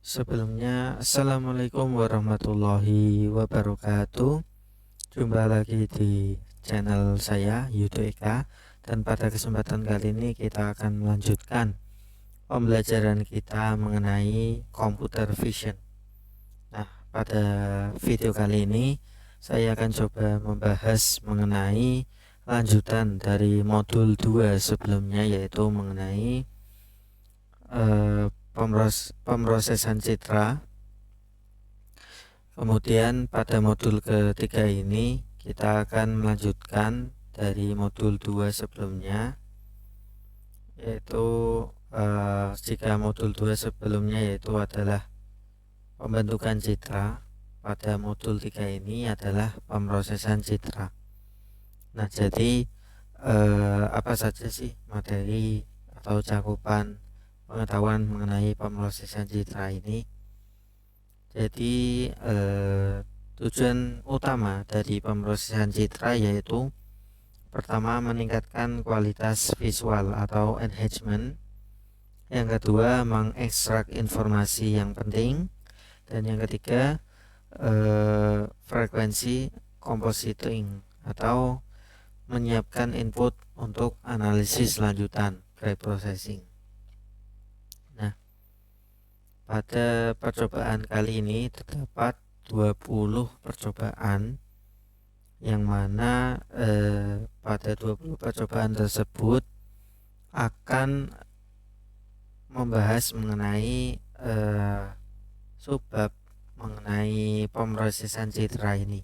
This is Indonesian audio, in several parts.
Sebelumnya, Assalamualaikum warahmatullahi wabarakatuh. Jumpa lagi di channel saya, Yudo Eka. Dan pada kesempatan kali ini kita akan melanjutkan pembelajaran kita mengenai computer vision. Nah, pada video kali ini saya akan coba membahas mengenai lanjutan dari modul 2 sebelumnya, yaitu mengenai pemrosesan citra. Kemudian pada modul ketiga ini kita akan melanjutkan dari modul 2 sebelumnya, yaitu jika modul 2 sebelumnya yaitu adalah pembentukan citra, pada modul 3 ini adalah pemrosesan citra. Nah, jadi apa saja sih materi atau cakupan pengetahuan mengenai pemrosesan citra ini? Jadi tujuan utama dari pemrosesan citra yaitu pertama meningkatkan kualitas visual atau enhancement, yang kedua mengekstrak informasi yang penting, dan yang ketiga frekuensi compositing atau menyiapkan input untuk analisis lanjutan preprocessing. Nah, pada percobaan kali ini terdapat 20 percobaan, yang mana pada 20 percobaan tersebut akan membahas mengenai subbab mengenai pemrosesan citra ini.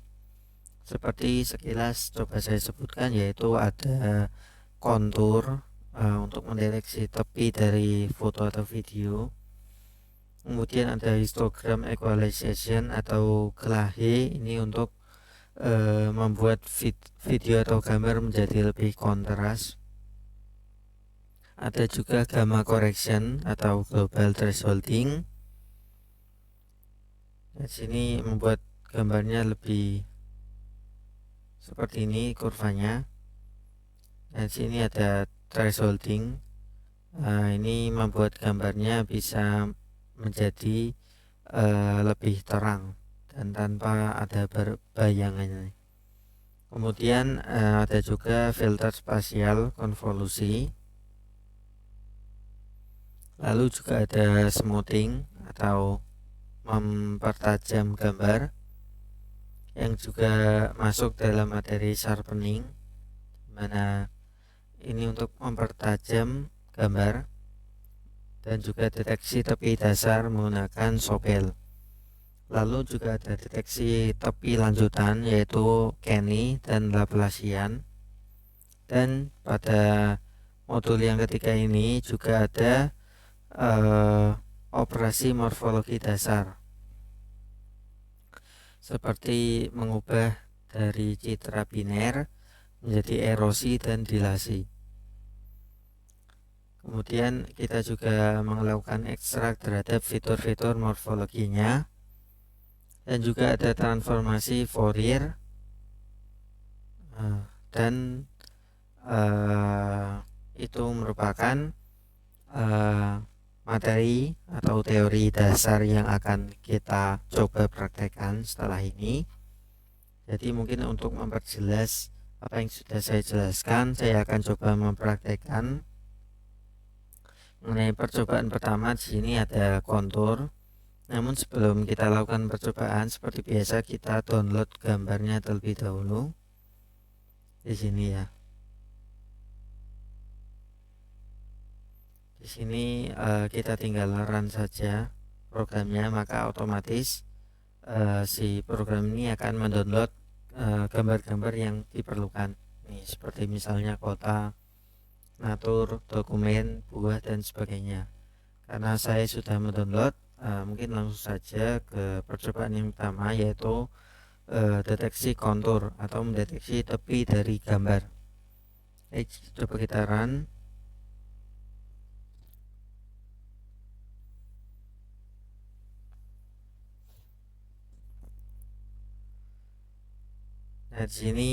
Seperti sekilas coba saya sebutkan, yaitu ada kontur untuk mendeteksi tepi dari foto atau video. Kemudian ada histogram equalization atau Glahe, ini untuk membuat video atau gambar menjadi lebih kontras. Ada juga gamma correction atau global thresholding. Di sini membuat gambarnya lebih seperti ini kurvanya. Dan sini ada thresholding. Ini membuat gambarnya bisa menjadi lebih terang dan tanpa ada bayangannya. Kemudian ada juga filter spasial konvolusi. Lalu juga ada smoothing atau mempertajam gambar, yang juga masuk dalam materi sharpening, mana ini untuk mempertajam gambar, dan juga deteksi tepi dasar menggunakan sobel. Lalu juga ada deteksi tepi lanjutan, yaitu Kenny dan Laplacian. Dan pada modul yang ketiga ini juga ada operasi morfologi dasar, seperti mengubah dari citra biner menjadi erosi dan dilasi. Kemudian kita juga melakukan ekstrak terhadap fitur-fitur morfologinya, dan juga ada transformasi Fourier, dan itu merupakan materi atau teori dasar yang akan kita coba praktekkan setelah ini. Jadi mungkin untuk memperjelas apa yang sudah saya jelaskan, saya akan coba mempraktekkan mengenai percobaan pertama. Di sini ada kontur. Namun sebelum kita lakukan percobaan, seperti biasa kita download gambarnya terlebih dahulu. Di sini ya. Di sini kita tinggal run saja programnya, maka otomatis si program ini akan mendownload gambar-gambar yang diperlukan. Nih, seperti misalnya kota, natur, dokumen, buah, dan sebagainya. Karena saya sudah mendownload, mungkin langsung saja ke percobaan yang pertama, yaitu deteksi kontur atau mendeteksi tepi dari gambar. Coba kita run. Nah, di sini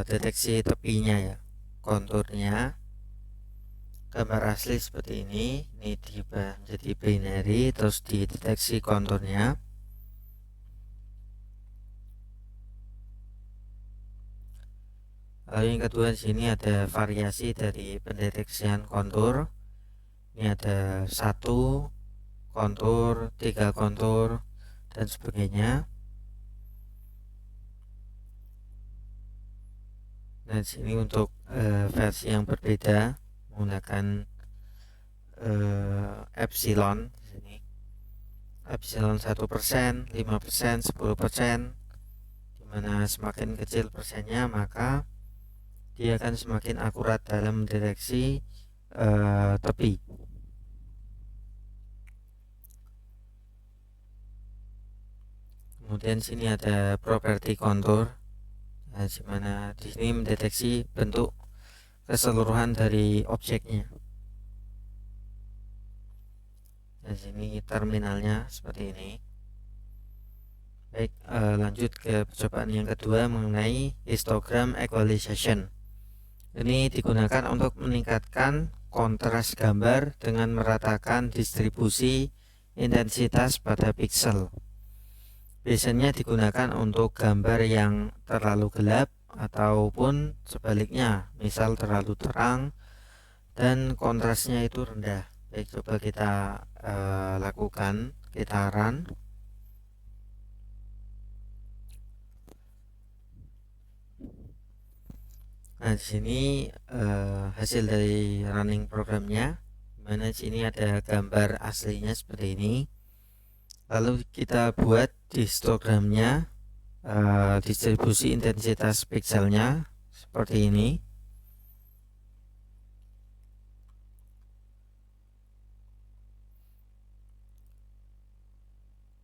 deteksi tepinya ya, konturnya. gambar asli seperti ini diubah menjadi binary, terus dideteksi konturnya. Lalu yang kedua, di sini ada variasi dari pendeteksian kontur. Ini ada 1 kontur, 3 kontur, dan sebagainya. Nah, di sini untuk versi yang berbeda menggunakan epsilon. Di sini epsilon 1%, 5%, 10%, dimana semakin kecil persennya maka dia akan semakin akurat dalam mendeteksi tepi. Kemudian sini ada properti kontur, nah, dimana di sini mendeteksi bentuk keseluruhan dari objeknya. Nah, sini terminalnya seperti ini. Baik, lanjut ke percobaan yang kedua mengenai histogram equalization. Ini digunakan untuk meningkatkan kontras gambar dengan meratakan distribusi intensitas pada piksel. Biasanya digunakan untuk gambar yang terlalu gelap ataupun sebaliknya, misal terlalu terang dan kontrasnya itu rendah. Baik, coba kita lakukan, kita run. Nah, di sini hasil dari running programnya, mana di sini ada gambar aslinya seperti ini. Lalu kita buat histogramnya, distribusi intensitas pikselnya seperti ini.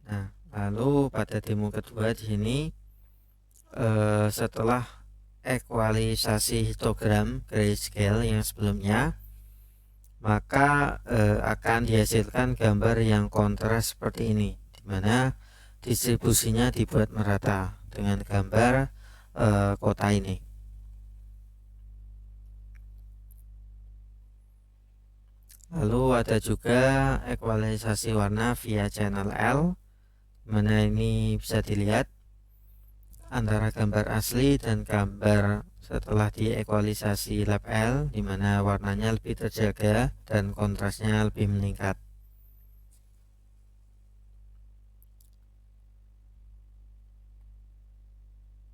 Nah, lalu pada demo kedua di sini, setelah ekualisasi histogram grayscale yang sebelumnya, maka akan dihasilkan gambar yang kontras seperti ini, dimana distribusinya dibuat merata dengan gambar kota ini. Lalu ada juga ekualisasi warna via channel L, mana ini bisa dilihat antara gambar asli dan gambar setelah diekualisasi lab L, dimana warnanya lebih terjaga dan kontrasnya lebih meningkat.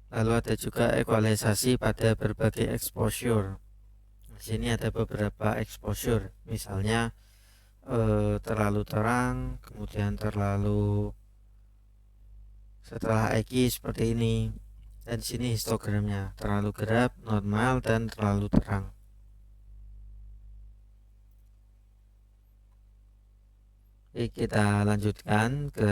Lalu ada juga ekualisasi pada berbagai exposure. Di sini ada beberapa exposure, misalnya terlalu terang, kemudian terlalu setelah EQ seperti ini, dan sini histogramnya terlalu gelap, normal, dan terlalu terang. Oke, kita lanjutkan ke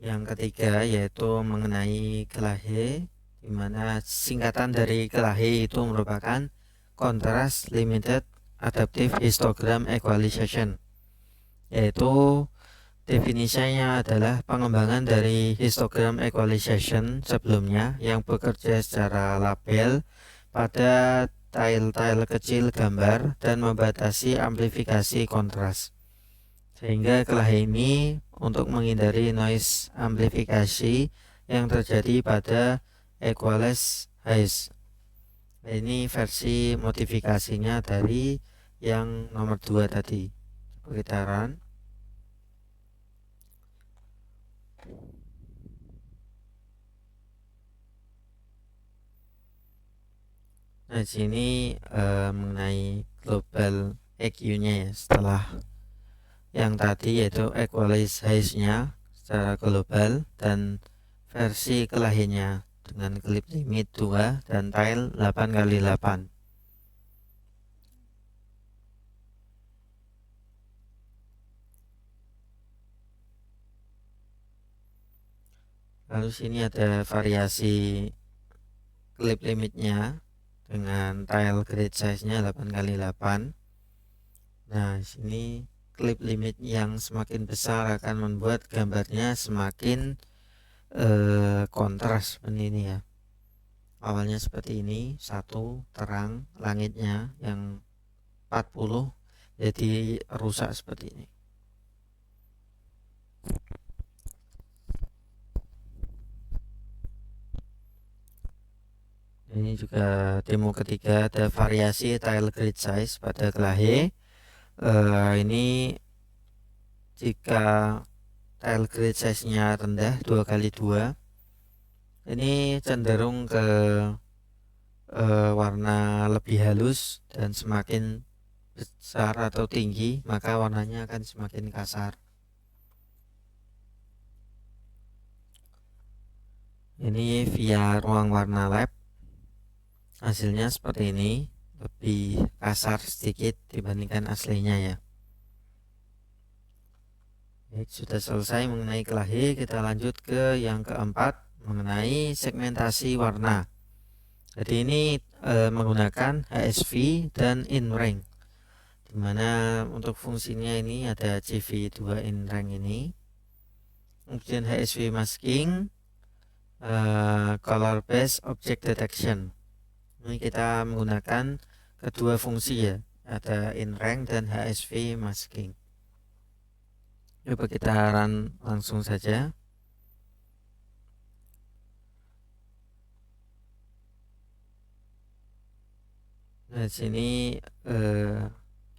yang ketiga, yaitu mengenai Gelahe, di mana singkatan dari Gelahe itu merupakan Contrast Limited Adaptive Histogram Equalization, yaitu definisinya adalah pengembangan dari histogram equalization sebelumnya yang bekerja secara label pada tile-tile kecil gambar dan membatasi amplifikasi kontras, sehingga Gelahe ini untuk menghindari noise amplifikasi yang terjadi pada equalize haze. Ini versi modifikasinya dari yang nomor 2 tadi. Coba kita run. Nah, di sini mengenai global EQ-nya ya, setelah yang tadi yaitu equalize haze-nya secara global dan versi Gelahe-nya dengan clip limit 2 dan tile 8x8. Lalu sini ada variasi clip limitnya dengan tile grid size-nya 8x8. Nah, sini clip limit yang semakin besar akan membuat gambarnya semakin kontras seperti ini ya. awalnya seperti ini, 1 terang, langitnya yang 40 jadi rusak seperti ini. Ini juga demo ketiga, ada variasi tile grid size pada kelahi. Ini jika tile grid size nya rendah 2x2, ini cenderung ke warna lebih halus, dan semakin besar atau tinggi maka warnanya akan semakin kasar. Ini via ruang warna lab, hasilnya seperti ini, lebih kasar sedikit dibandingkan aslinya ya. Baik, sudah selesai mengenai kelahi, kita lanjut ke yang keempat, mengenai segmentasi warna. Jadi ini menggunakan HSV dan InRank, dimana untuk fungsinya ini ada CV2 InRank ini, kemudian HSV masking, color based object detection. Ini kita menggunakan kedua fungsi ya, ada InRank dan HSV masking. Coba kita run langsung saja. Nah, di sini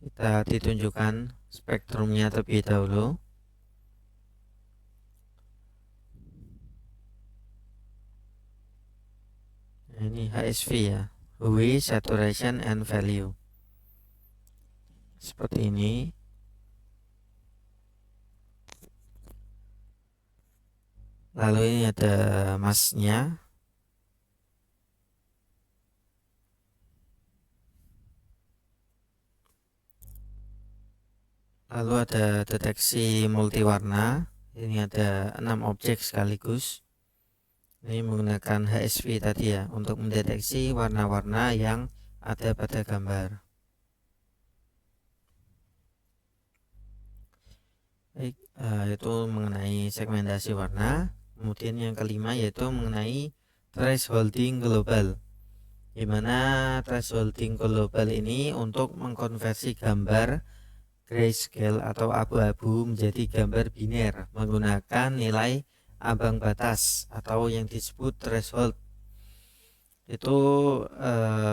kita ditunjukkan spektrumnya terlebih dahulu. Nah, ini HSV ya, hue, saturation, and value. Seperti ini. Lalu ini ada masknya. Lalu ada deteksi multiwarna. Ini ada 6 objek sekaligus. Ini menggunakan HSV tadi ya, untuk mendeteksi warna-warna yang ada pada gambar. Baik, itu mengenai segmentasi warna. Kemudian yang kelima yaitu mengenai thresholding global, di mana thresholding global ini untuk mengkonversi gambar grayscale atau abu-abu menjadi gambar biner menggunakan nilai ambang batas atau yang disebut threshold. Itu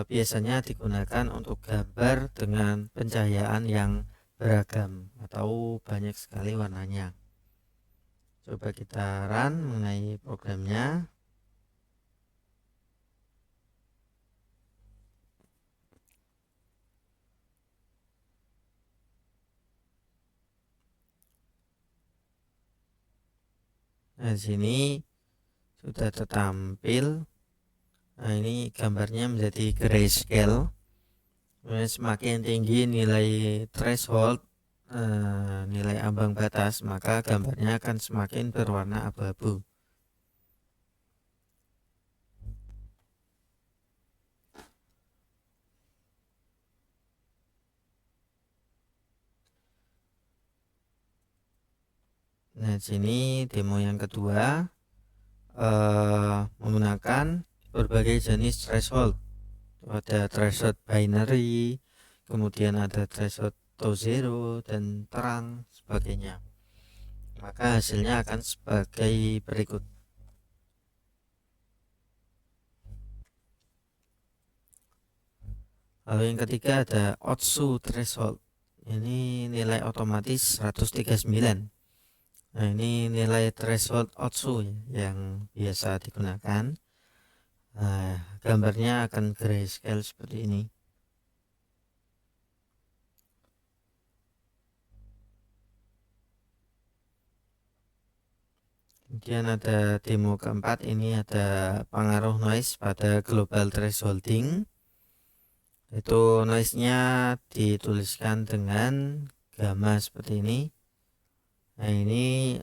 biasanya digunakan untuk gambar dengan pencahayaan yang beragam atau banyak sekali warnanya. Coba kita run mengenai programnya. Nah, di sini sudah tertampil. Nah, ini gambarnya menjadi grayscale. Semakin tinggi nilai threshold, nilai ambang batas, maka gambarnya akan semakin berwarna abu-abu. Nah, di sini demo yang kedua, menggunakan berbagai jenis threshold. Ada threshold binary, kemudian ada threshold to zero, dan terang sebagainya. Maka hasilnya akan sebagai berikut. Lalu yang ketiga ada Otsu threshold. Ini nilai otomatis 139. Nah, ini nilai threshold Otsu yang biasa digunakan. Nah, gambarnya akan grayscale seperti ini. Kemudian ada demo keempat, ini ada pengaruh noise pada global thresholding. Itu noise-nya dituliskan dengan gamma seperti ini. Nah, ini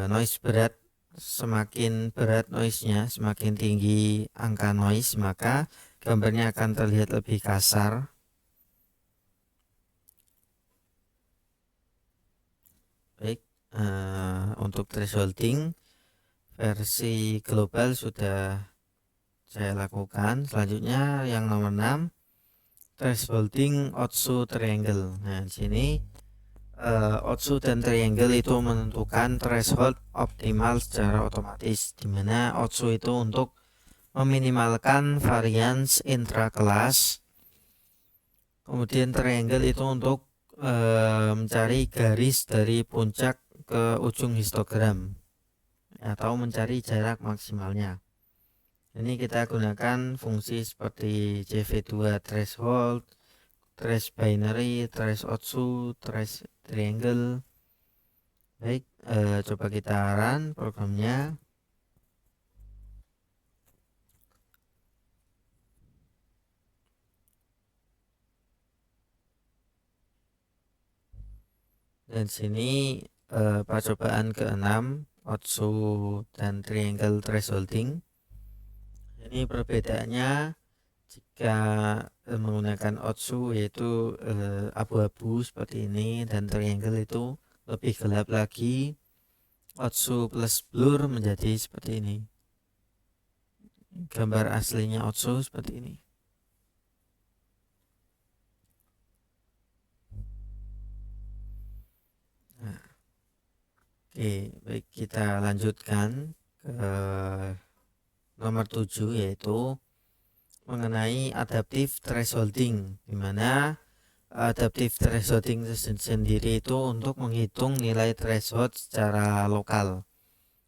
noise berat. Semakin berat noise-nya, semakin tinggi angka noise, maka gambarnya akan terlihat lebih kasar. Baik, untuk thresholding versi global sudah saya lakukan. Selanjutnya yang nomor 6, thresholding Otsu triangle. Nah, di sini Otsu dan triangle itu menentukan threshold optimal secara otomatis, di mana Otsu itu untuk meminimalkan varians intrakelas, kemudian triangle itu untuk mencari garis dari puncak ke ujung histogram atau mencari jarak maksimalnya. Ini kita gunakan fungsi seperti CV2 threshold, trace binary, trace Otsu, trace triangle. Baik, coba kita run programnya. Dan sini percobaan ke-6, Otsu dan triangle thresholding. Ini perbedaannya jika menggunakan Otsu yaitu abu-abu seperti ini, dan triangle itu lebih gelap lagi. Otsu plus blur menjadi seperti ini. Gambar aslinya Otsu seperti ini. Nah, oke, baik, kita lanjutkan ke nomor 7, yaitu mengenai adaptive thresholding, di mana adaptive thresholding sendiri itu untuk menghitung nilai threshold secara lokal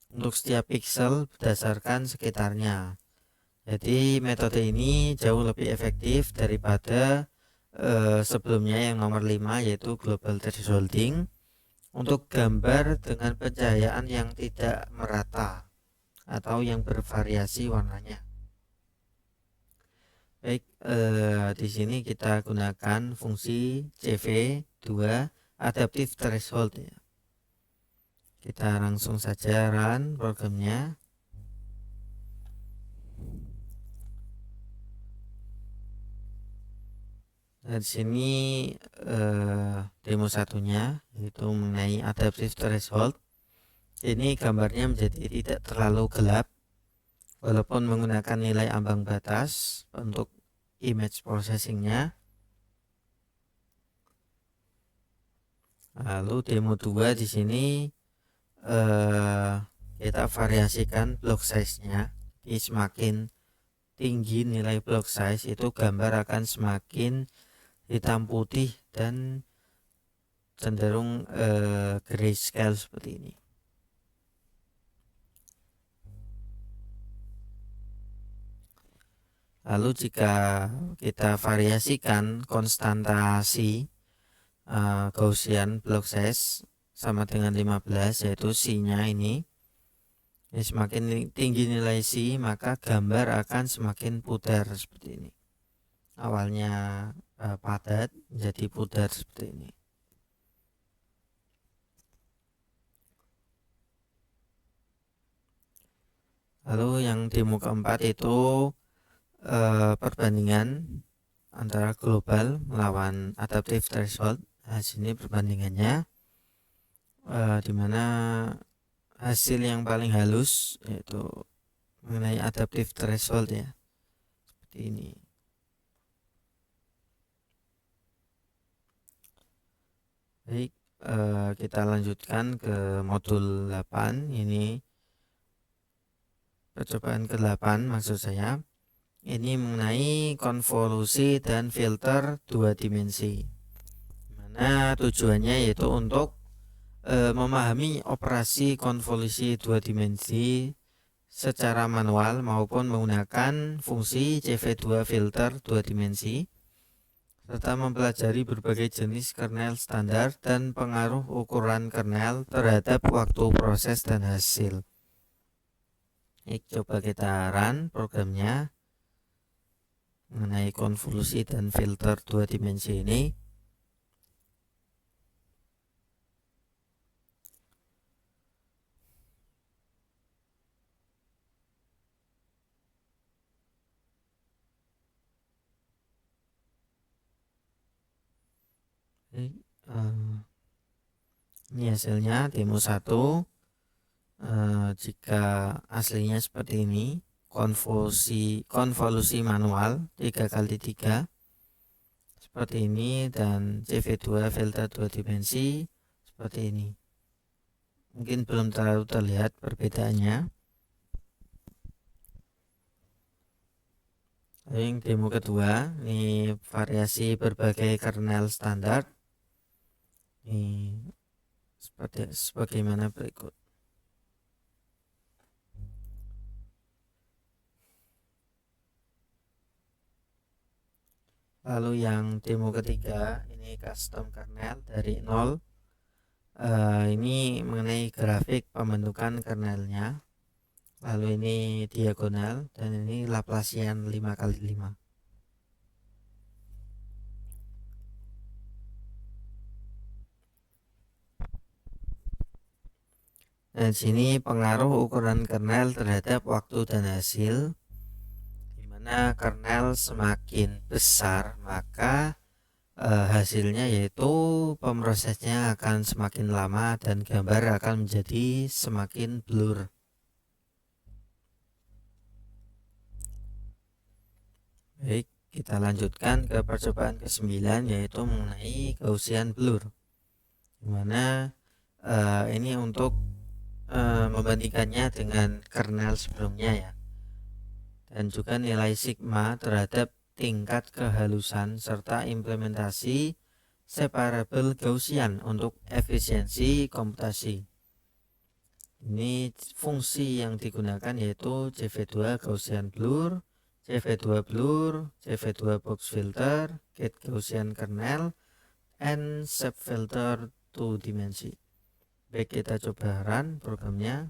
untuk setiap pixel berdasarkan sekitarnya. Jadi metode ini jauh lebih efektif daripada sebelumnya yang nomor 5, yaitu global thresholding untuk gambar dengan pencahayaan yang tidak merata atau yang bervariasi warnanya. Baik, di sini kita gunakan fungsi CV2 adaptive threshold ya. Kita langsung saja run programnya. Nah, di sini demo satunya yaitu mengenai adaptive threshold. Ini gambarnya menjadi tidak terlalu gelap walaupun menggunakan nilai ambang batas untuk image processingnya. Lalu demo 2 di sini kita variasikan block size-nya. Jadi semakin tinggi nilai block size itu gambar akan semakin hitam putih dan cenderung grayscale seperti ini. Lalu jika kita variasikan konstantasi Gaussian block size sama dengan 15, yaitu C-nya ini, semakin tinggi nilai C maka gambar akan semakin pudar seperti ini. Awalnya padat menjadi pudar seperti ini. Lalu yang demo keempat itu perbandingan antara global melawan adaptive threshold. Nah, sini perbandingannya dimana hasil yang paling halus yaitu mengenai adaptive threshold ya, seperti ini. Baik, kita lanjutkan ke modul 8. Ini percobaan ke-8 maksud saya. Ini mengenai konvolusi dan filter 2 dimensi. Mana tujuannya yaitu untuk memahami operasi konvolusi 2 dimensi secara manual maupun menggunakan fungsi CV2 filter 2 dimensi, serta mempelajari berbagai jenis kernel standar dan pengaruh ukuran kernel terhadap waktu proses dan hasil. Coba kita run programnya mengenai konvolusi dan filter 2 dimensi ini. Ini hasilnya demo 1. Jika aslinya seperti ini, konvolusi manual 3x3 seperti ini, dan CV2 filter 2 dimensi seperti ini. Mungkin belum terlalu terlihat perbedaannya. Lalu yang demo kedua, ini variasi berbagai kernel standar. Ini sebagaimana berikut. Lalu yang demo ketiga, ini custom kernel dari nol. Ini mengenai grafik pembentukan kernelnya. Lalu ini diagonal, dan ini Laplacian 5x5. Dan sini pengaruh ukuran kernel terhadap waktu dan hasil. Dimana kernel semakin besar, maka hasilnya yaitu pemrosesnya akan semakin lama dan gambar akan menjadi semakin blur. Baik, kita lanjutkan ke percobaan ke-9, yaitu mengenai Gaussian blur. Dimana ini untuk membandingkannya dengan kernel sebelumnya ya. Dan juga nilai sigma terhadap tingkat kehalusan serta implementasi separable Gaussian untuk efisiensi komputasi. Ini fungsi yang digunakan yaitu CV2 Gaussian blur, CV2 blur, CV2 box filter, gate Gaussian kernel, and subfilter 2 dimensi. Baik, kita coba run programnya.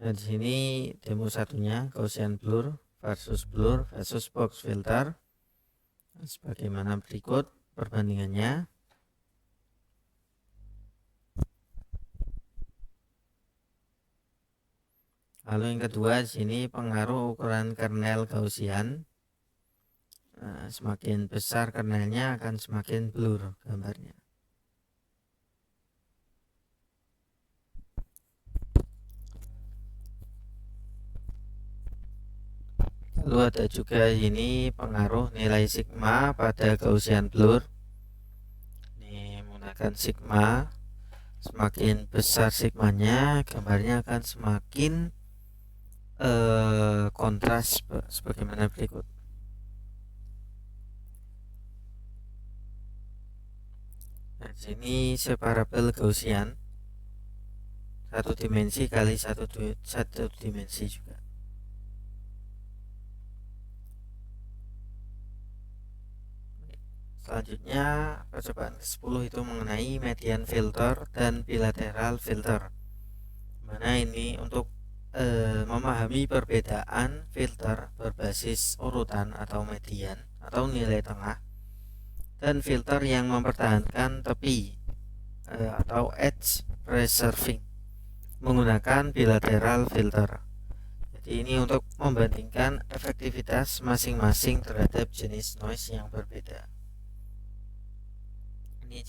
Dan di sini demo satunya Gaussian blur versus box filter. Sebagaimana berikut perbandingannya. Lalu yang kedua, di sini pengaruh ukuran kernel Gaussian. Semakin besar kernelnya akan semakin blur gambarnya. Lalu ada juga ini pengaruh nilai sigma pada Gaussian blur. Ini menggunakan sigma, semakin besar sigmanya, gambarnya akan semakin kontras sebagaimana berikut. Nah, sini separable Gaussian, satu dimensi kali satu dimensi juga. Selanjutnya percobaan ke-10 itu mengenai median filter dan bilateral filter. Mana ini untuk memahami perbedaan filter berbasis urutan atau median atau nilai tengah, dan filter yang mempertahankan tepi atau edge preserving menggunakan bilateral filter. Jadi ini untuk membandingkan efektivitas masing-masing terhadap jenis noise yang berbeda. Ini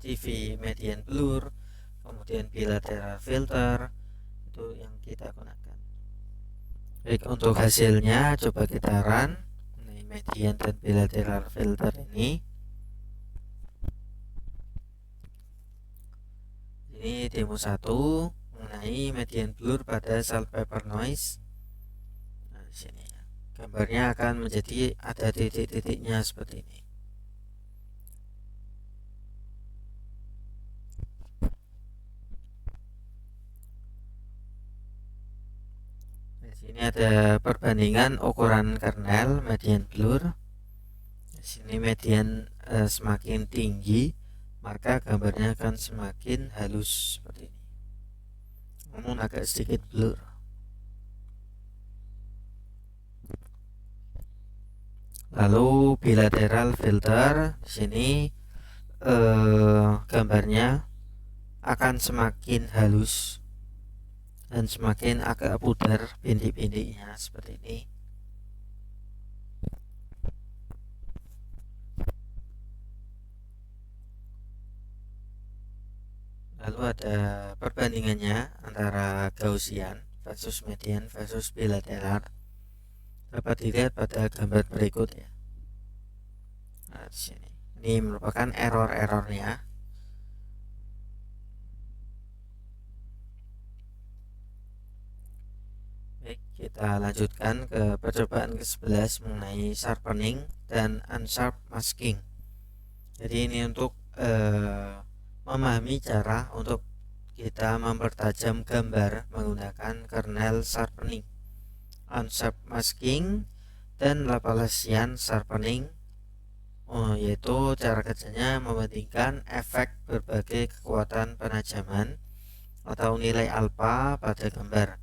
CV median blur, kemudian bilateral filter, itu yang kita gunakan. Baik, untuk hasilnya coba kita run median dan bilateral filter ini. Ini demo 1 mengenai median blur pada Saltpeper noise. Nah, di sini ya, gambarnya akan menjadi ada titik-titiknya seperti ini. Ini ada perbandingan ukuran kernel median blur. Di sini median semakin tinggi, maka gambarnya akan semakin halus seperti ini, namun agak sedikit blur. Lalu bilateral filter, di sini gambarnya akan semakin halus dan semakin agak pudar bintik-bintiknya seperti ini. lalu ada perbandingannya antara Gaussian versus median versus bilateral, dapat dilihat pada gambar berikut ya. Nah, di sini ini merupakan error-errornya. Baik, kita lanjutkan ke percobaan ke-11 mengenai sharpening dan unsharp masking. Jadi ini untuk memahami cara untuk kita mempertajam gambar menggunakan kernel sharpening, unsharp masking, dan Laplacian sharpening, yaitu cara kerjanya membandingkan efek berbagai kekuatan penajaman atau nilai alfa pada gambar.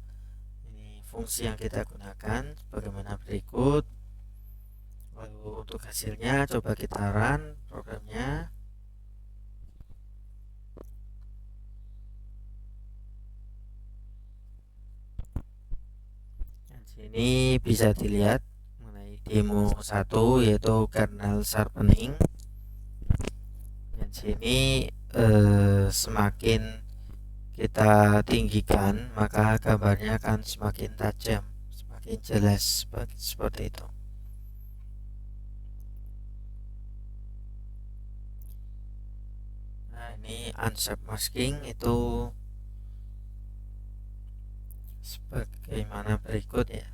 Ini fungsi yang kita gunakan bagaimana berikut. Lalu untuk hasilnya coba kita run programnya. Dan sini bisa dilihat mengenai demo 1 yaitu kernel sharpening. Dan sini semakin kita tinggikan maka gambarnya akan semakin tajam, semakin jelas seperti itu. Nah, ini unsharp masking itu sebagaimana berikut ya.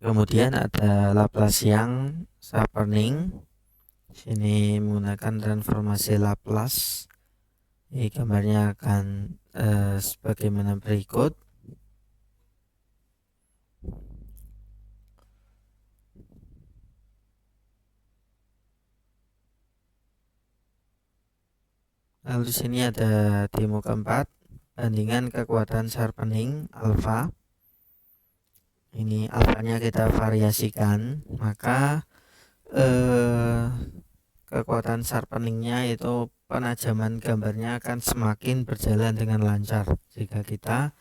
Kemudian ada Laplacian sharpening. Sini menggunakan transformasi Laplace. Ini gambarnya akan sebagaimana berikut. Lalu di sini ada demo keempat, bandingan kekuatan sharpening alpha. Ini alfanya kita variasikan, maka kekuatan sharpeningnya itu penajaman gambarnya akan semakin berjalan dengan lancar jika kita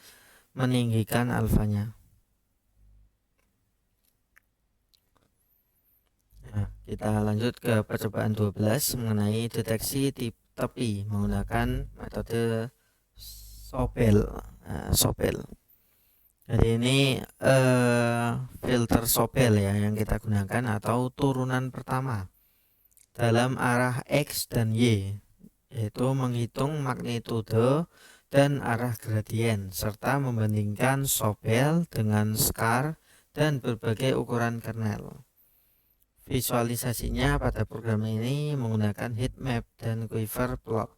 meninggikan alfanya. Nah, kita lanjut ke percobaan 12 mengenai deteksi tepi menggunakan metode Sobel. Sobel. Jadi ini filter Sobel ya yang kita gunakan, atau turunan pertama dalam arah X dan Y, yaitu menghitung magnitudo dan arah gradien serta membandingkan Sobel dengan scar dan berbagai ukuran kernel. Visualisasinya pada program ini menggunakan heat map dan quiver plot.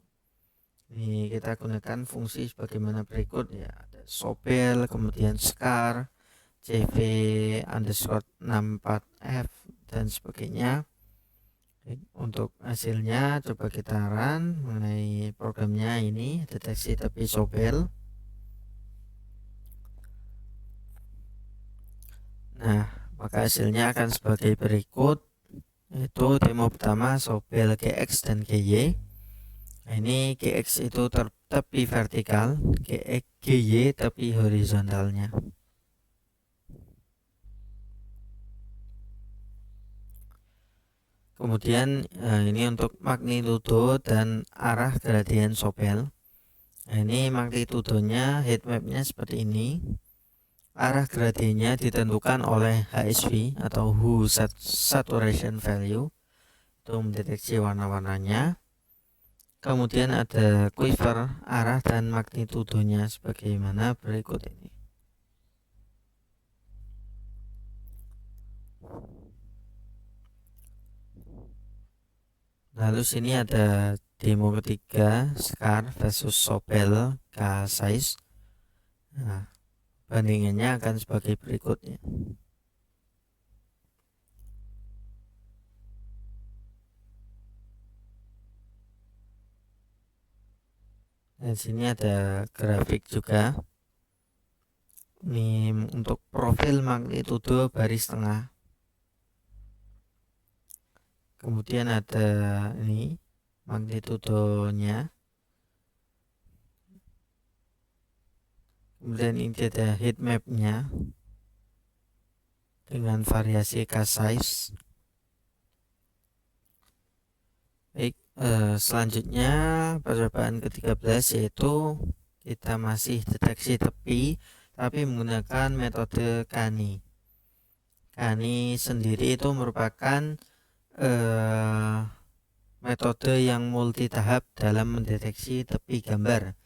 Ini kita gunakan fungsi sebagaimana berikut ya. Ada Sobel, kemudian scar, cv_64f dan sebagainya. Untuk hasilnya coba kita run mengenai programnya ini, deteksi tepi Sobel. Nah, maka hasilnya akan sebagai berikut, yaitu demo pertama Sobel GX dan GY. Nah, ini GX itu tepi vertikal, GY tepi horizontalnya. Kemudian ini untuk magnitudo dan arah gradien Sobel. Nah, ini magnitudonya heatmapnya seperti ini. Arah gradiennya ditentukan oleh HSV atau Hue Saturation Value, itu mendeteksi warna-warnanya. Kemudian ada quiver arah dan magnitudonya sebagaimana berikut ini. Lalu sini ada demo ketiga, scar versus Sobel K-size. Nah, bandingannya akan sebagai berikutnya. Dan sini ada grafik juga. Ini untuk profil magnitudo baris tengah. Kemudian ada ini magnitudonya. Kemudian ini ada heat mapnya. dengan variasi cast size. Baik, selanjutnya percobaan ke-13 yaitu kita masih deteksi tepi tapi menggunakan metode Kani. Kani sendiri itu merupakan metode yang multi tahap dalam mendeteksi tepi gambar,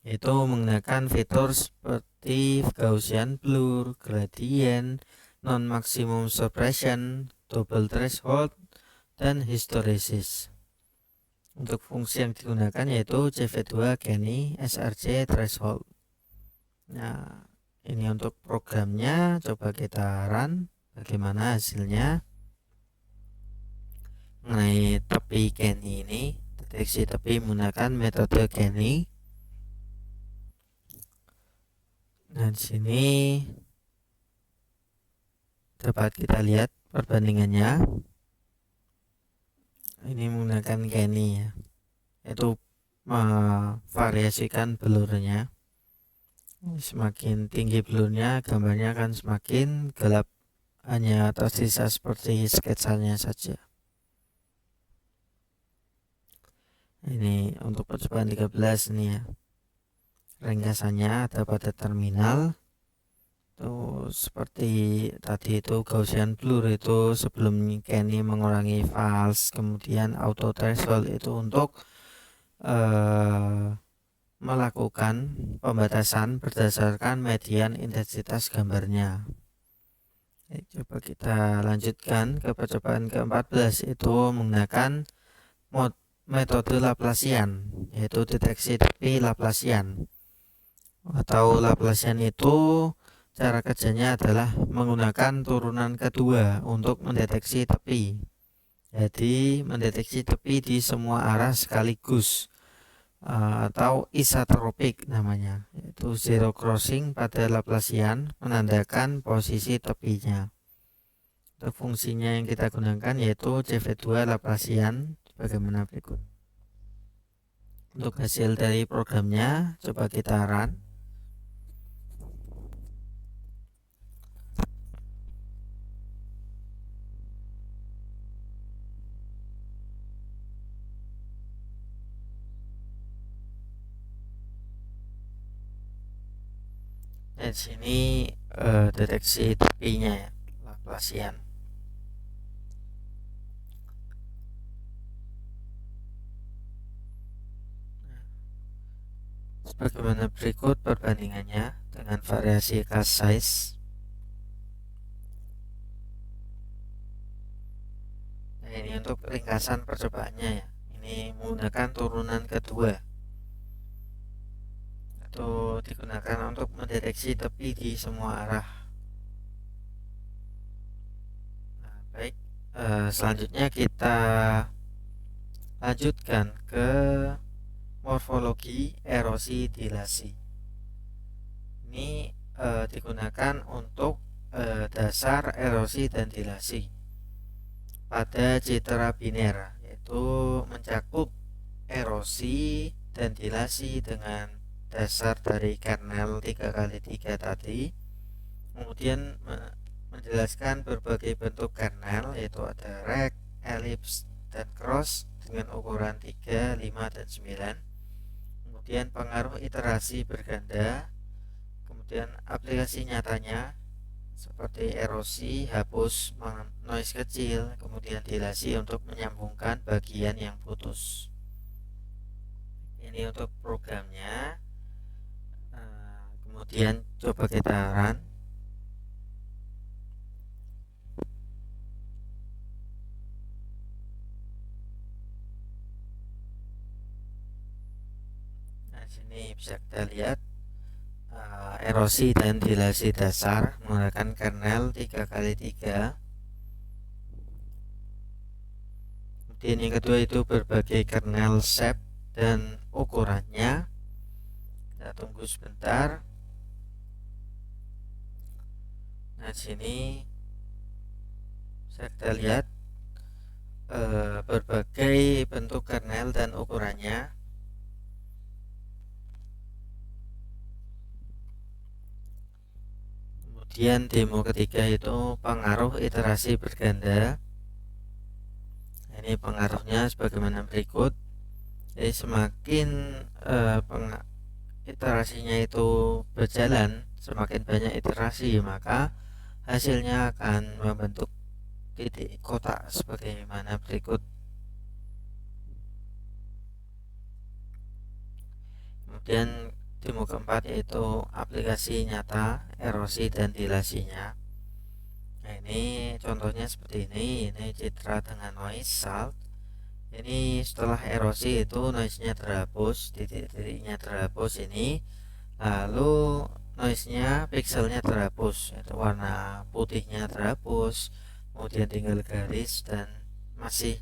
yaitu menggunakan fitur seperti Gaussian blur, gradient, non-maximum suppression, double threshold, dan hysteresis. Untuk fungsi yang digunakan yaitu CV2 Kani SRC threshold. Nah, ini untuk programnya, coba kita run bagaimana hasilnya. Mengenai tepi Kani ini, deteksi tepi menggunakan metode Kani. Dan sini dapat kita lihat perbandingannya. Ini menggunakan Kani ya, yaitu variasikan blurnya. Semakin tinggi blurnya, gambarnya akan semakin gelap, hanya tersisa seperti sketsanya saja. Ini untuk percobaan 13 ini ya, ringkasannya ada pada terminal. Seperti tadi itu Gaussian blur itu sebelum Kani mengurangi false, kemudian auto threshold itu untuk melakukan pembatasan berdasarkan median intensitas gambarnya. Coba kita lanjutkan ke percobaan ke-14, itu menggunakan metode Laplacian, yaitu deteksi tepi Laplacian. Atau Laplacian itu cara kerjanya adalah menggunakan turunan kedua untuk mendeteksi tepi. Jadi mendeteksi tepi di semua arah sekaligus, atau isotropik namanya, yaitu zero crossing pada Laplacian menandakan posisi tepinya. Untuk fungsinya yang kita gunakan yaitu CV2 Laplacian bagaimana berikut. Untuk hasil dari programnya coba kita run. Dan sini deteksi tepinya ya, Laplacian. Sebagaimana berikut perbandingannya dengan variasi cast size. Nah, ini untuk ringkasan percobaannya ya. Ini menggunakan turunan kedua, atau digunakan untuk mendeteksi tepi di semua arah. Nah, baik, selanjutnya kita lanjutkan ke morfologi erosi dilasi. Ini digunakan untuk dasar erosi dan dilasi pada citra biner, yaitu mencakup erosi dan dilasi dengan dasar dari kernel 3x3 tadi, kemudian menjelaskan berbagai bentuk kernel, yaitu ada rect, elips, dan cross dengan ukuran 3, 5, dan 9. Kemudian pengaruh iterasi berganda, kemudian aplikasi nyatanya seperti erosi, hapus noise kecil, kemudian dilasi untuk menyambungkan bagian yang putus. Ini untuk programnya. Kemudian coba kita run. Nah, sini bisa kita lihat erosi dan dilasi dasar menggunakan kernel 3x3. Kemudian yang kedua itu berbagai kernel shape dan ukurannya. Kita tunggu sebentar. Nah, sini bisa kita lihat berbagai bentuk kernel dan ukurannya. Kemudian demo ketiga itu pengaruh iterasi berganda. Ini pengaruhnya sebagaimana berikut. Jadi semakin iterasinya itu berjalan, semakin banyak iterasi, maka hasilnya akan membentuk titik kotak sebagaimana berikut. Kemudian demo keempat yaitu aplikasi nyata erosi dan dilasinya. Nah, ini contohnya seperti ini citra dengan noise salt. Ini setelah erosi itu noise-nya terhapus, titik-titiknya terhapus ini, lalu noise-nya, pixelnya terhapus, itu warna putihnya terhapus, kemudian tinggal garis dan masih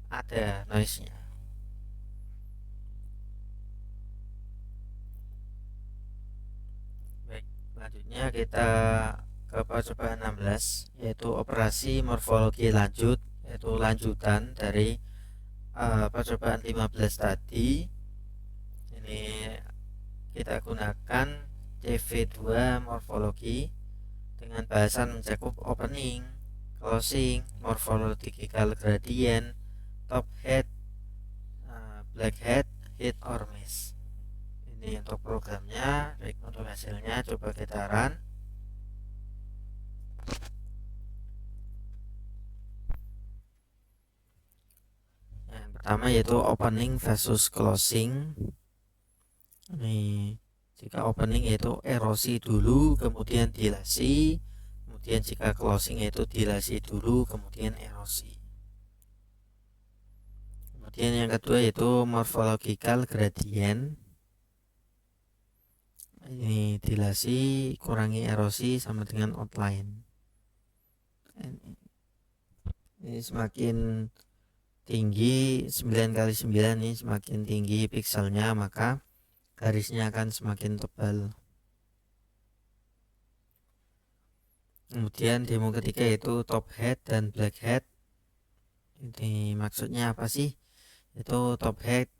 ada noise-nya. Baik, selanjutnya kita ke percobaan 16, yaitu operasi morfologi lanjut, yaitu lanjutan dari percobaan 15 tadi. Ini kita gunakan CV2 morfologi dengan bahasan mencakup opening, closing, morphological gradient, top head, black head, hit or miss. Ini untuk programnya. Baik, untuk hasilnya coba kita run. Yang pertama yaitu opening versus closing. Ini jika opening yaitu erosi dulu kemudian dilasi, kemudian jika closing yaitu dilasi dulu kemudian erosi. Kemudian yang kedua yaitu morphological gradient. Ini dilasi kurangi erosi sama dengan outline. Ini semakin tinggi 9x9 ini semakin tinggi pixelnya, maka garisnya akan semakin tebal. Kemudian demo ketiga yaitu top head dan black head. Ini maksudnya apa sih? Itu top head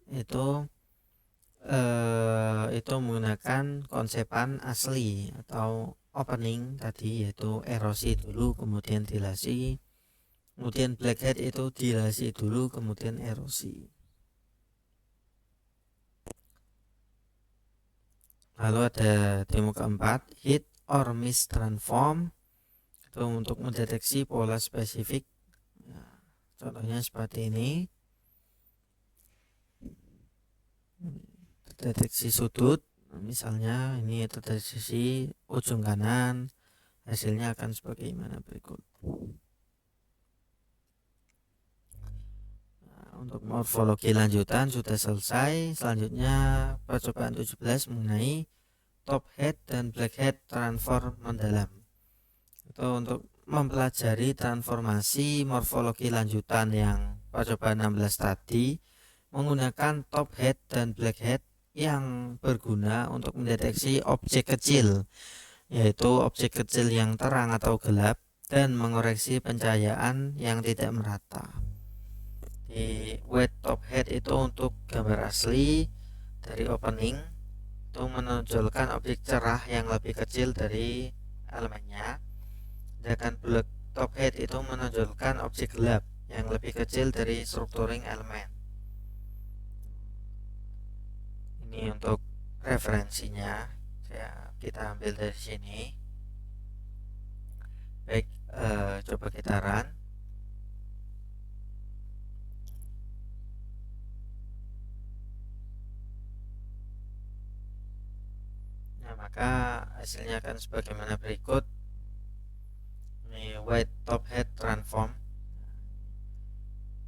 itu menggunakan konsepan asli atau opening tadi, yaitu erosi dulu kemudian dilasi. Kemudian black head itu dilasi dulu kemudian erosi. Lalu ada demo keempat, hit or miss transform, itu untuk mendeteksi pola spesifik. Nah, contohnya seperti ini. Deteksi sudut, misalnya ini dari sisi ujung kanan, hasilnya akan sebagaimana berikut. Nah, untuk morfologi lanjutan sudah selesai. Selanjutnya percobaan 17 mengenai top head dan black head transform mendalam. Itu untuk mempelajari transformasi morfologi lanjutan yang percobaan 16 tadi menggunakan top head dan black head yang berguna untuk mendeteksi objek kecil, yaitu objek kecil yang terang atau gelap, dan mengoreksi pencahayaan yang tidak merata. Di wet top head itu untuk gambar asli dari opening, itu menonjolkan objek cerah yang lebih kecil dari elemennya. Sedangkan black top head itu menonjolkan objek gelap yang lebih kecil dari structuring elemen. Ini untuk referensinya, kita ambil dari sini. Baik, coba kita run. Nah, maka hasilnya akan sebagaimana berikut. Ini white top head transform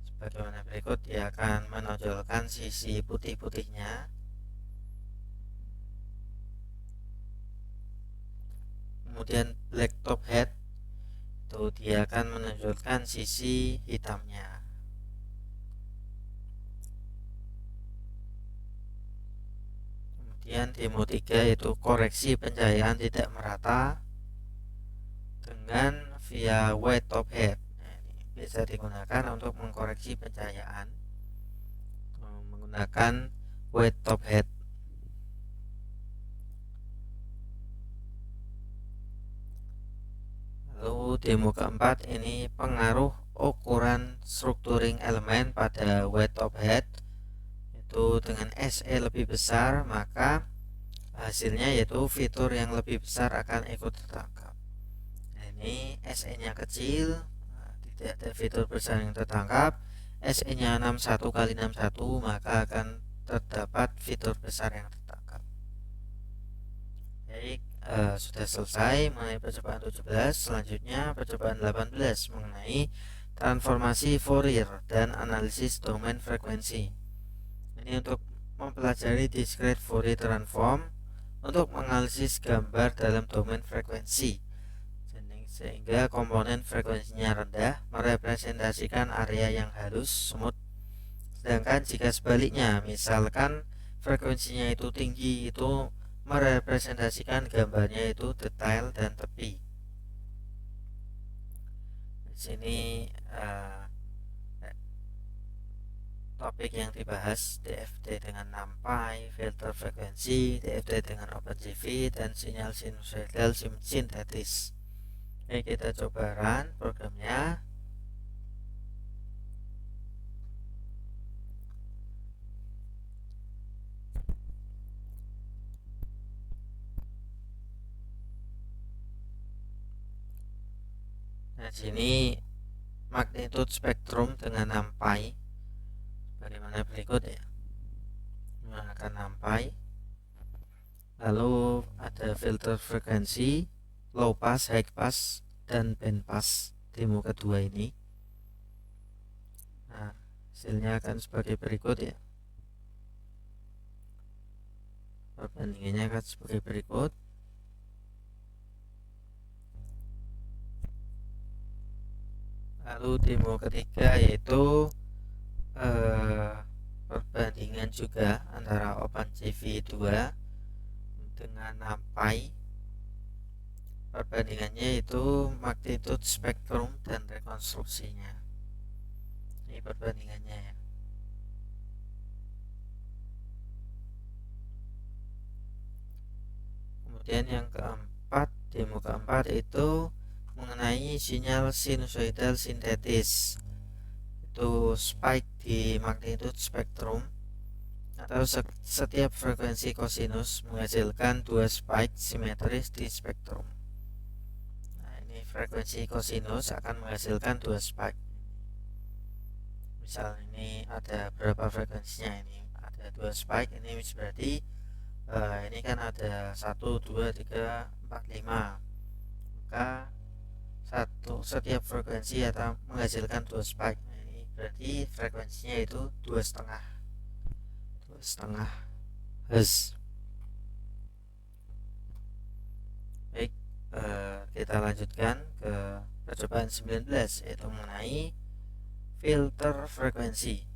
sebagaimana berikut. Dia akan menonjolkan sisi putih-putihnya. Kemudian black top head itu dia akan menonjolkan sisi hitamnya. Kemudian demo 3 yaitu koreksi pencahayaan tidak merata dengan via white top head. Nah, ini bisa digunakan untuk mengkoreksi pencahayaan menggunakan white top head. demo keempat ini pengaruh ukuran structuring elemen pada weight top head. Itu dengan SE lebih besar, maka hasilnya yaitu fitur yang lebih besar akan ikut tertangkap. Nah, ini SE nya kecil, tidak ada fitur besar yang tertangkap. SE nya 61 kali 61, maka akan terdapat fitur besar yang tertangkap. Baik, sudah selesai mengenai percobaan 17. Selanjutnya percobaan 18 mengenai transformasi Fourier dan analisis domain frekuensi. Ini untuk mempelajari discrete Fourier transform untuk menganalisis gambar dalam domain frekuensi, sehingga komponen frekuensinya rendah merepresentasikan area yang halus smooth. Sedangkan jika sebaliknya, misalkan frekuensinya itu tinggi, itu merepresentasikan gambarnya itu detail dan tepi. Di sini topik yang dibahas DFT dengan NumPy, filter frekuensi, DFT dengan OpenCV, dan sinyal sinusoidal sintetis. Oke, kita coba run programnya. Nah, sini magnitude spektrum dengan NumPy bagaimana berikut ya. Menggunakan NumPy, lalu ada filter frekuensi, low pass, high pass, dan band pass demo kedua ini. Nah, hasilnya akan sebagai berikut ya. Perbandingannya akan sebagai berikut. Lalu demo ketiga yaitu perbandingan juga antara OpenCV 2 dengan NumPy. Perbandingannya itu magnitude spektrum dan rekonstruksinya. Ini perbandingannya ya. Kemudian yang keempat, demo keempat itu mengenai sinyal sinusoidal sintetis. Itu spike di magnitude spektrum atau setiap frekuensi kosinus menghasilkan dua spike simetris di spektrum. Nah, ini frekuensi kosinus akan menghasilkan dua spike. Misal ini ada berapa frekuensinya, ini ada dua spike, ini berarti ini kan ada 1, 2, 3, 4, 5. Maka setiap frekuensi atau menghasilkan dua spike. Berarti frekuensinya itu 2,5 Hz. Baik, kita lanjutkan ke percobaan 19, yaitu mengenai filter frekuensi.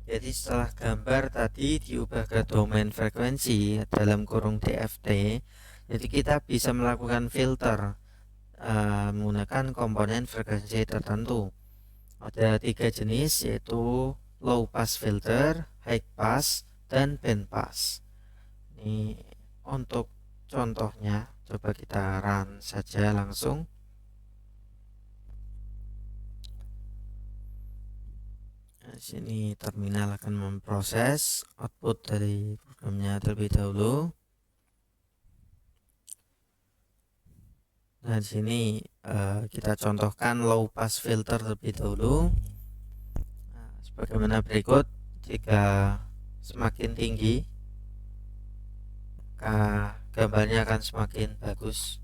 Jadi setelah gambar tadi diubah ke domain frekuensi dalam kurung DFT, jadi kita bisa melakukan filter menggunakan komponen frekuensi tertentu. Ada 3 jenis, yaitu low pass filter, high pass, dan band pass. Ini untuk contohnya, coba kita run saja langsung. Nah, sini terminal akan memproses output dari programnya terlebih dahulu. Nah, di sini kita contohkan low pass filter terlebih dahulu. Nah, sebagaimana berikut, jika semakin tinggi, maka gambarnya akan semakin bagus.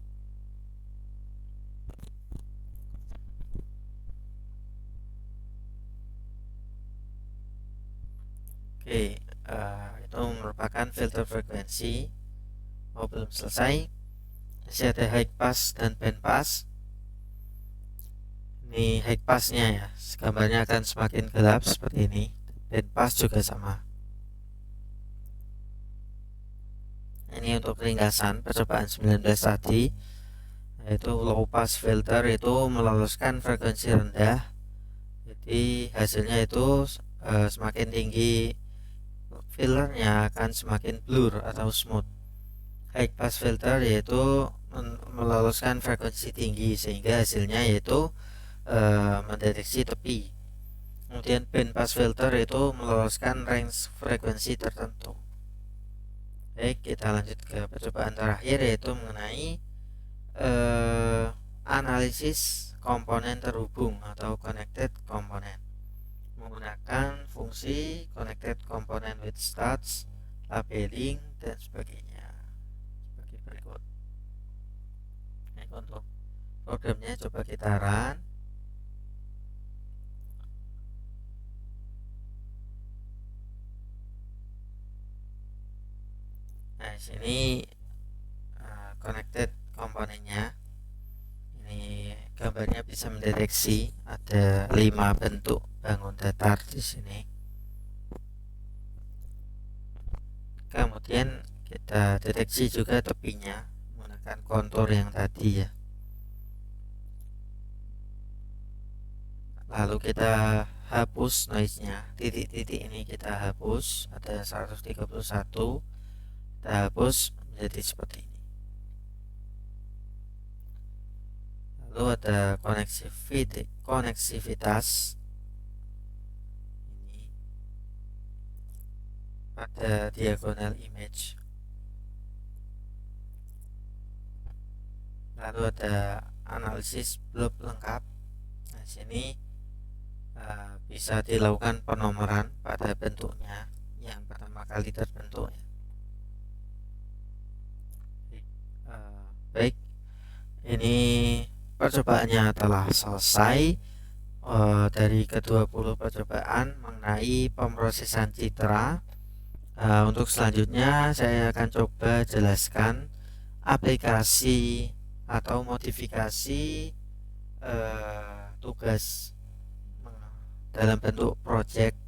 Oke, itu merupakan filter frekuensi. Belum selesai, masih ada high pass dan band pass. Ini high passnya ya, gambarnya akan semakin gelap seperti ini. Band pass juga sama. Ini untuk ringkasan percobaan 19 tadi, yaitu low pass filter itu meloloskan frekuensi rendah. Jadi hasilnya itu semakin tinggi filternya akan semakin blur atau smooth. high pass filter yaitu meloloskan frekuensi tinggi sehingga hasilnya yaitu mendeteksi tepi. Kemudian band pass filter itu meloloskan range frekuensi tertentu. Baik, kita lanjut ke percobaan terakhir yaitu mengenai analisis komponen terhubung atau connected component menggunakan fungsi connected component with stats, labeling, dan sebagainya sebagai berikut. Nah, untuk programnya coba kita run. Nah, sini connected komponennya. Ini gambarnya bisa mendeteksi ada 5 bentuk bangun datar di sini. Kemudian kita deteksi juga tepinya menggunakan kontur yang tadi ya. Lalu kita hapus noise-nya. Titik-titik ini kita hapus, ada 131. Kita hapus menjadi seperti ini. Lalu ada koneksivitas ini pada diagonal image. Lalu ada analisis blob lengkap. Nah, sini bisa dilakukan penomoran pada bentuknya yang pertama kali terbentuk ya. Baik, ini percobaannya telah selesai. Dari ke-20 percobaan mengenai pemrosesan citra. Untuk selanjutnya saya akan coba jelaskan aplikasi atau modifikasi tugas dalam bentuk project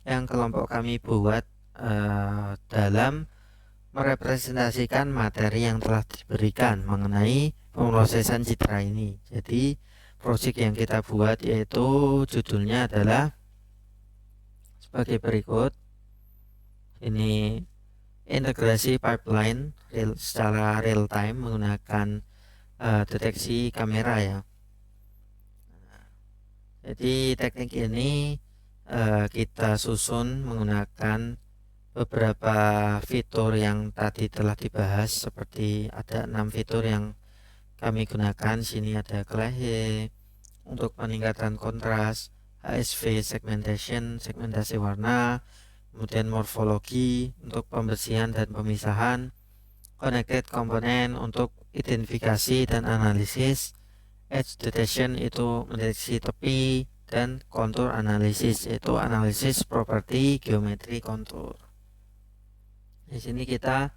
yang kelompok kami buat dalam merepresentasikan materi yang telah diberikan mengenai pemrosesan citra ini. Jadi project yang kita buat yaitu judulnya adalah sebagai berikut. Ini integrasi pipeline secara real time menggunakan deteksi kamera ya. Jadi teknik ini kita susun menggunakan beberapa fitur yang tadi telah dibahas, seperti ada 6 fitur yang kami gunakan. Sini ada Glahe untuk peningkatan kontras, HSV segmentasi warna, kemudian morfologi untuk pembersihan dan pemisahan, connected component untuk identifikasi dan analisis, edge detection itu mendeteksi tepi, dan kontur analisis yaitu analisis properti geometri kontur. Di sini kita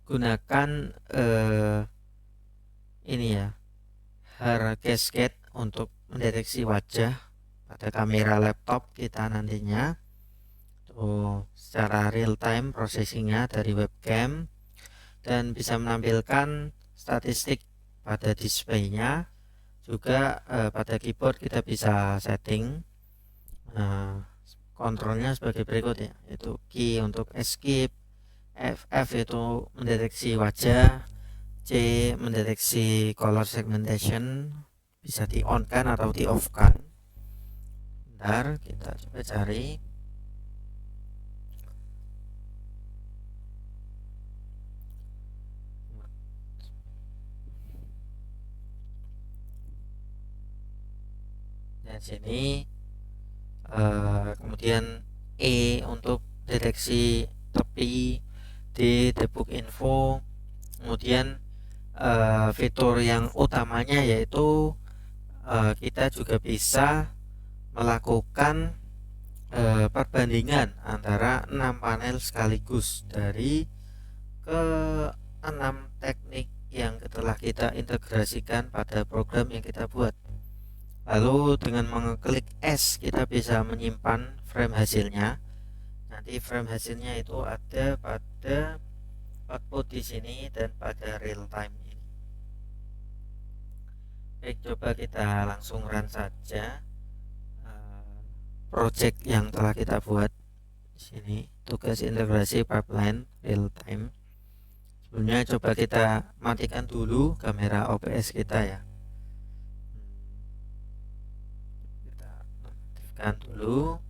gunakan ini ya, HAR cascade untuk mendeteksi wajah pada kamera laptop kita nantinya. Secara real time processingnya dari webcam dan bisa menampilkan statistik pada displaynya. Juga pada keyboard kita bisa setting kontrolnya sebagai berikut ya, yaitu key untuk escape, F itu mendeteksi wajah, C mendeteksi color segmentation, bisa di on kan atau di off kan. Bentar, kita coba cari. Dan sini kemudian E untuk deteksi tepi, D debug info. Kemudian fitur yang utamanya yaitu kita juga bisa melakukan perbandingan antara 6 panel sekaligus dari ke-6 teknik yang telah kita integrasikan pada program yang kita buat. Lalu dengan mengeklik S kita bisa menyimpan frame hasilnya. Nanti frame hasilnya itu ada pada output di sini dan pada real time ini. Baik, coba kita langsung run saja project yang telah kita buat di sini, tugas integrasi pipeline real time. sebelumnya coba kita matikan dulu kamera OBS kita ya. Kita aktifkan dulu.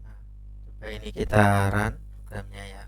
Nah, coba ini kita run programnya ya.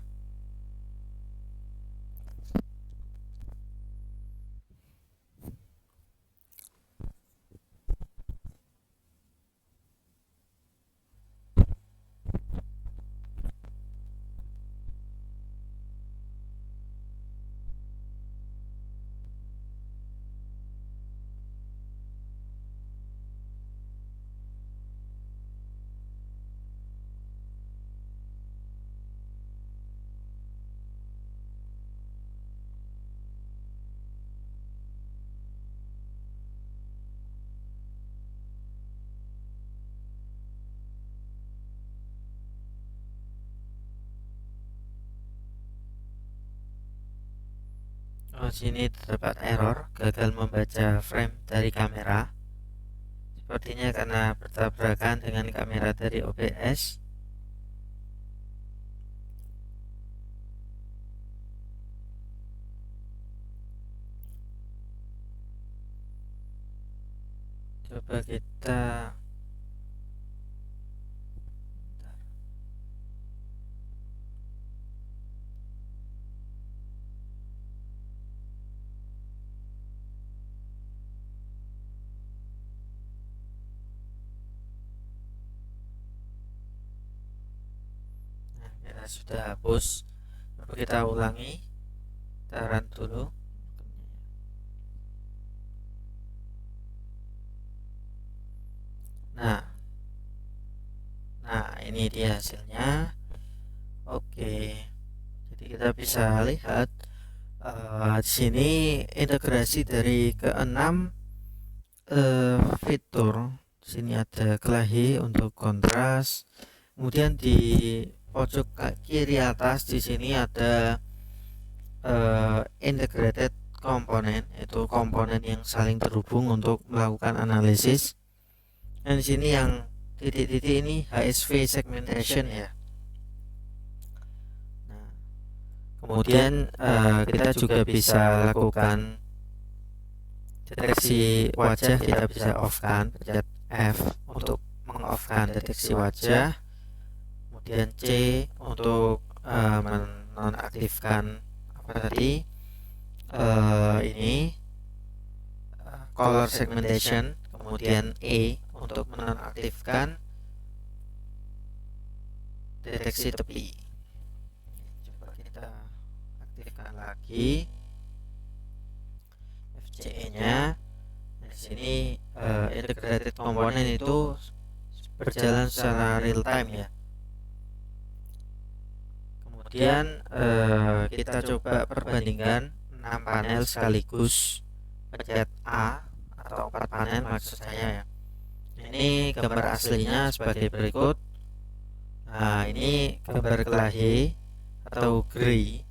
Oh, sini terdapat error, gagal membaca frame dari kamera. Sepertinya karena bertabrakan dengan kamera dari OBS. Coba kita sudah hapus. Coba kita ulangi, kita run dulu. Nah ini dia hasilnya. Oke, jadi kita bisa lihat di sini integrasi dari keenam fitur. Di sini ada kelahi untuk kontras. Kemudian di pojok kiri atas di sini ada integrated komponen, itu komponen yang saling terhubung untuk melakukan analisis. Dan di sini yang titik-titik ini HSV segmentation ya. Nah, kemudian kita juga bisa lakukan deteksi wajah, kita bisa off kan, pencet F untuk mengoffkan deteksi wajah, kemudian C untuk menonaktifkan apa tadi ini color segmentation, kemudian E untuk menonaktifkan deteksi tepi. Coba kita aktifkan lagi FCE-nya. Di sini integrated komponen itu berjalan secara real time ya. Kemudian kita coba perbandingkan 6 panel sekaligus, pencet A atau 4 panel maksud saya ya. Ini gambar aslinya sebagai berikut. Nah, ini gambar kelahi atau gray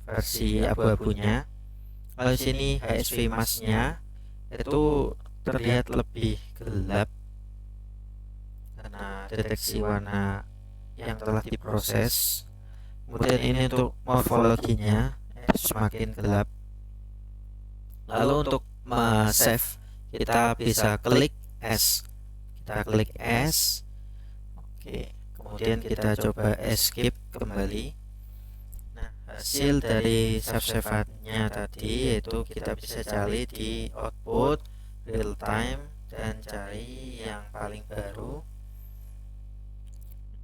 versi abu-abunya. Kalau di sini HSV masknya itu terlihat lebih gelap karena deteksi warna yang telah diproses. Kemudian ini untuk morfologinya semakin gelap. Lalu untuk save kita bisa klik S. Kita klik S. Oke, kemudian kita coba escape kembali. Nah, hasil dari save-saveannya tadi yaitu kita bisa cari di output real time dan cari yang paling baru.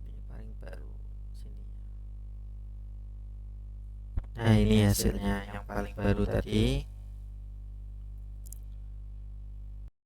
Ini paling baru sini. Nah, ini hasilnya yang paling baru tadi.